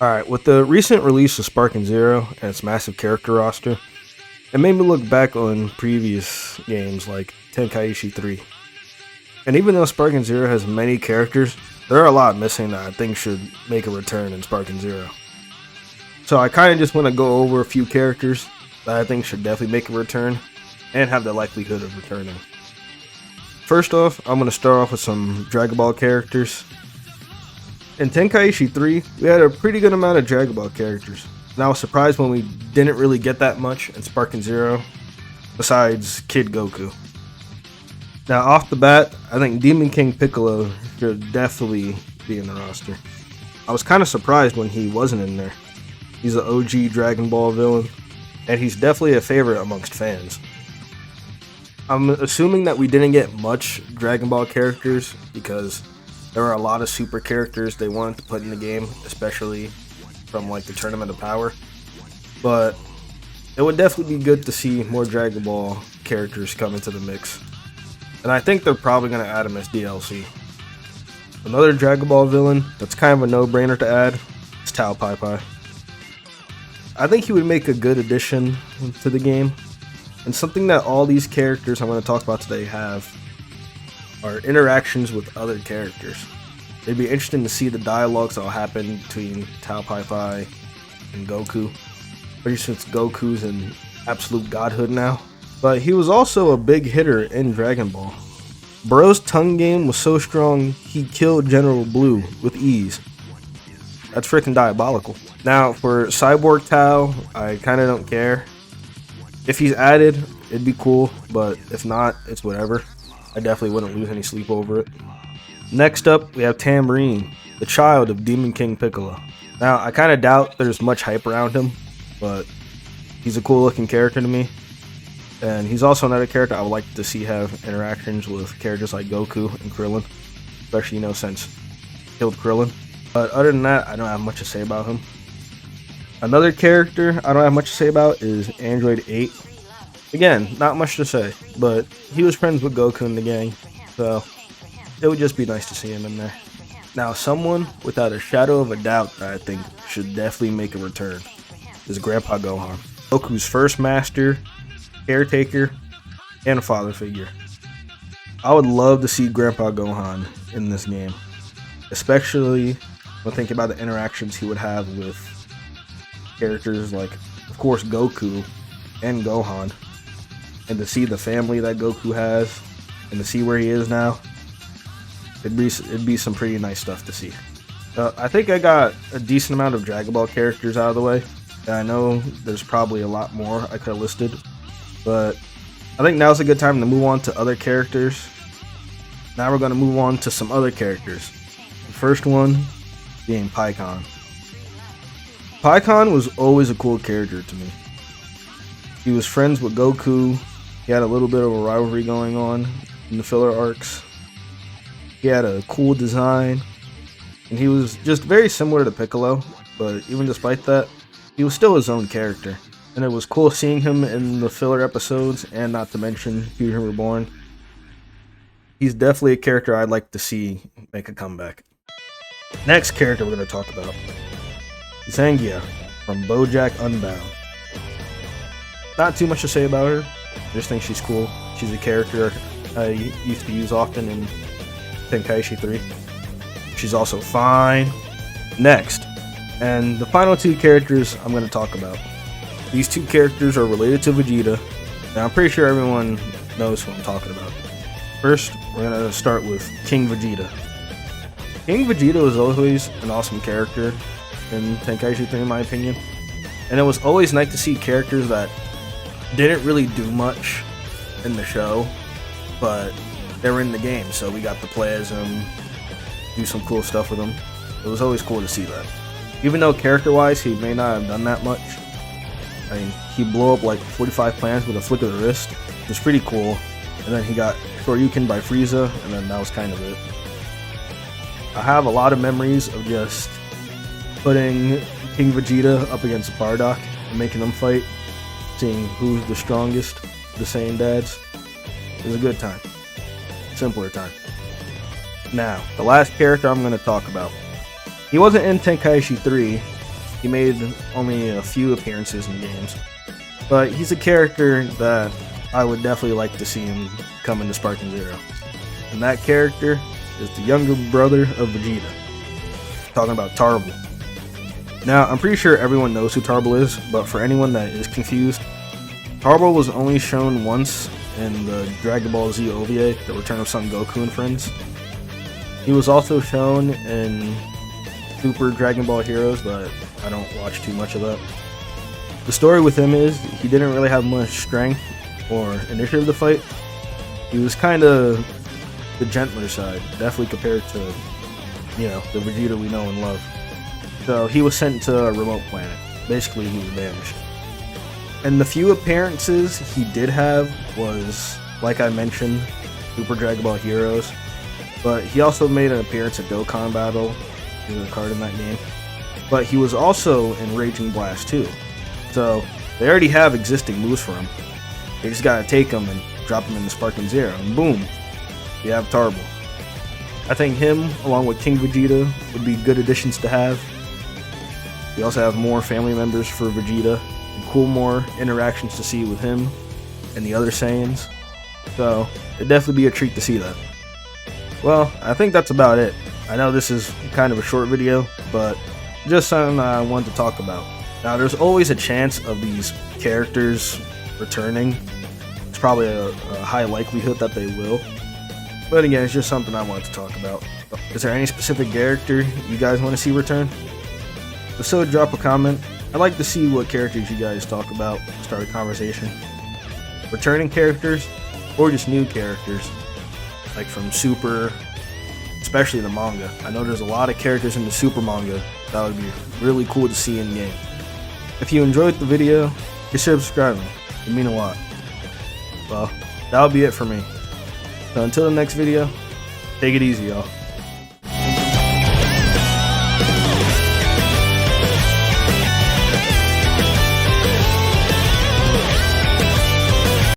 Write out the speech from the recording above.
Alright, with the recent release of sparkingzero and its massive character roster, it made me look back on previous games like Tenkaichi 3. And even though sparkingzero has many characters, there are a lot missing that I think should make a return in sparkingzero. So I kind of just want to go over a few characters that I think should definitely make a return and have the likelihood of returning. First off, I'm going to start off with some Dragon Ball characters. In Tenkaichi 3, we had a pretty good amount of Dragon Ball characters, and I was surprised when we didn't really get that much in sparkingzero, besides Kid Goku. Now off the bat, I think Demon King Piccolo should definitely be in the roster. I was kind of surprised when he wasn't in there. He's an OG Dragon Ball villain, and he's definitely a favorite amongst fans. I'm assuming that we didn't get much Dragon Ball characters because there were a lot of super characters they wanted to put in the game, especially from like the Tournament of Power. But it would definitely be good to see more Dragon Ball characters come into the mix. And I think they're probably going to add him as DLC. Another Dragon Ball villain that's kind of a no-brainer to add is Tao Pai Pai. I think he would make a good addition to the game. And something that all these characters I'm going to talk about today have are interactions with other characters. It'd be interesting to see the dialogues that'll happen between Tao Pai Pai and Goku, especially since Goku's in absolute godhood now. But he was also a big hitter in Dragon Ball. Bro's tongue game was so strong he killed General Blue with ease. That's freaking diabolical. Now for Cyborg Tao, I kinda don't care. If he's added, it'd be cool, but if not, it's whatever. I definitely wouldn't lose any sleep over it. Next up, we have Tambourine, the child of Demon King Piccolo. Now, I kind of doubt there's much hype around him, but he's a cool looking character to me. And he's also another character I would like to see have interactions with characters like Goku and Krillin, especially, since he killed Krillin. But other than that, I don't have much to say about him. Another character I don't have much to say about is Android 8. Again, not much to say, but he was friends with Goku in the gang, so it would just be nice to see him in there. Now, someone without a shadow of a doubt that I think should definitely make a return is Grandpa Gohan. Goku's first master, caretaker, and a father figure. I would love to see Grandpa Gohan in this game, especially when thinking about the interactions he would have with characters like, of course, Goku and Gohan. And to see the family that Goku has, and to see where he is now, it'd be some pretty nice stuff to see. I think I got a decent amount of Dragon Ball characters out of the way. And I know there's probably a lot more I could have listed, but I think now's a good time to move on to other characters. Now we're going to move on to some other characters. The first one being Pikkon. Pikkon was always a cool character to me. He was friends with Goku. He had a little bit of a rivalry going on in the filler arcs. He had a cool design, and he was just very similar to Piccolo, but even despite that, he was still his own character. And it was cool seeing him in the filler episodes, and not to mention Fusion Reborn. He's definitely a character I'd like to see make a comeback. Next character we're going to talk about, Zangia from BoJack Unbound. Not too much to say about her. I just think she's cool. She's a character I used to use often in Tenkaichi 3. She's also fine. Next, and the final two characters I'm going to talk about. These two characters are related to Vegeta, and I'm pretty sure everyone knows who I'm talking about. First, we're going to start with King Vegeta. King Vegeta was always an awesome character in Tenkaichi 3 in my opinion, and it was always nice to see characters that didn't really do much in the show, but they were in the game, so we got to play as them, do some cool stuff with them. It was always cool to see that. Even though character-wise he may not have done that much, I mean, he blew up like 45 planets with a flick of the wrist, which was pretty cool, and then he got Shoryuken by Frieza, and then that was kind of it. I have a lot of memories of just putting King Vegeta up against Bardock and making them fight, seeing who's the strongest, the Saiyan dads. It was a good time. Simpler time. Now, the last character I'm going to talk about. He wasn't in Tenkaichi 3, He made only a few appearances in games, but he's a character that I would definitely like to see him come into SparkingZero. And that character is the younger brother of Vegeta. Talking about Tarble. Now, I'm pretty sure everyone knows who Tarble is, but for anyone that is confused, Tarble was only shown once in the Dragon Ball Z OVA, The Return of Son Goku and Friends. He was also shown in Super Dragon Ball Heroes, but I don't watch too much of that. The story with him is he didn't really have much strength or initiative to fight. He was kind of the gentler side, definitely compared to, the Vegeta we know and love. So he was sent to a remote planet. Basically, he was banished. And the few appearances he did have was, like I mentioned, Super Dragon Ball Heroes. But he also made an appearance at Dokkan Battle. He was a card in that game. But he was also in Raging Blast too. So they already have existing moves for him. They just gotta take them and drop them in the SparkingZero, and boom, you have Tarble. I think him, along with King Vegeta, would be good additions to have. We also have more family members for Vegeta, and cool more interactions to see with him and the other Saiyans. So it'd definitely be a treat to see that. Well, I think that's about it. I know this is kind of a short video, but just something I wanted to talk about. Now, there's always a chance of these characters returning. It's probably a high likelihood that they will. But again, it's just something I wanted to talk about. Is there any specific character you guys want to see return? If so, drop a comment. I'd like to see what characters you guys talk about, start a conversation. Returning characters, or just new characters, like from Super, especially the manga. I know there's a lot of characters in the Super manga that would be really cool to see in game. If you enjoyed the video, consider subscribing. It'd mean a lot. Well, that'll be it for me. So until the next video, take it easy, y'all.